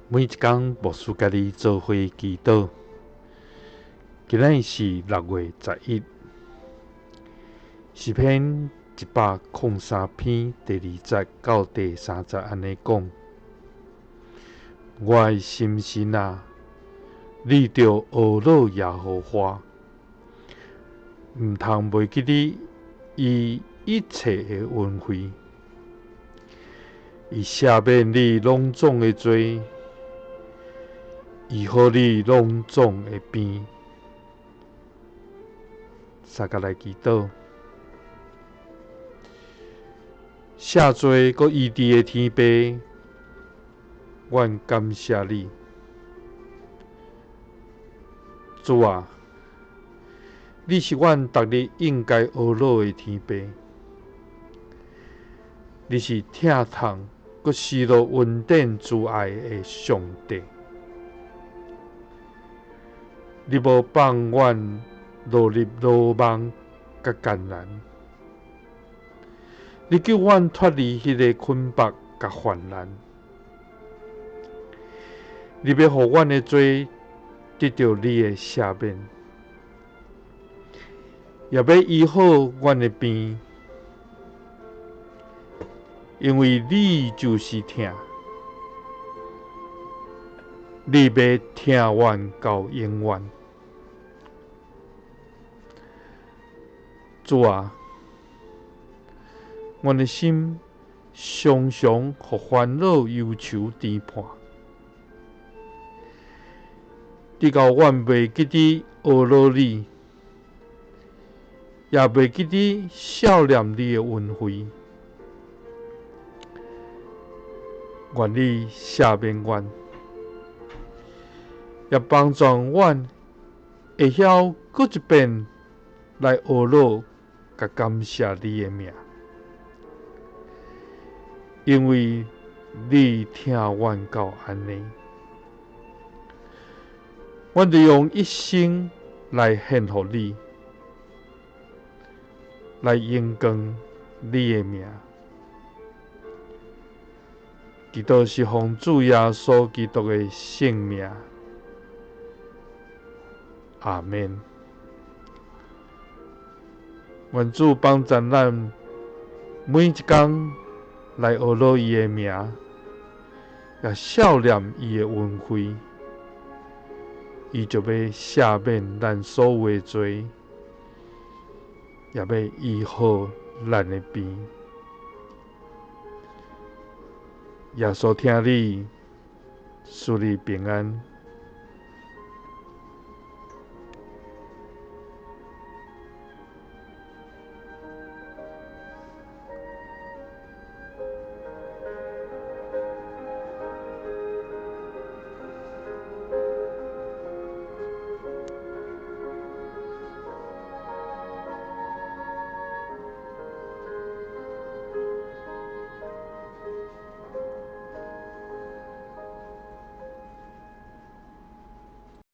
每一天牧师甲你做伙祈祷。今仔是6月11日，诗篇103篇第2节到第3节安尼讲：我的心神啊，你着学乐耶和华，毋通袂记你伊一切的恩惠，伊赦免你拢总的罪，医好你拢总的病。三甲来祈祷，赦罪佮医治的天父，阮感谢你。主啊，你是阮逐日应该学乐的天父，你是疼痛佮施落恩典慈爱的上帝。你无放阮落入罗网甲艰难，你救阮脱离迄个捆绑甲患难，你要互阮的罪得到你的赦免，也要医好阮的病，因为你就是疼，你要疼阮到永远。主啊，阮的心常常互烦恼忧愁牵绊，直到阮袂记得学乐你，也袂记得孝念你的恩惠。愿你赦免阮，也帮助阮会晓搁一遍来学乐，甲感谢你的名，因为你疼阮到安尼，阮就用一生来献互你，来荣光你的名。祈祷是奉主耶稣基督的圣名，阿们。愿主帮助咱每一天来学乐伊的名，也孝念伊的恩惠，伊就要赦免咱所有的罪，也要医好咱的病。耶稣听你，祝你平安。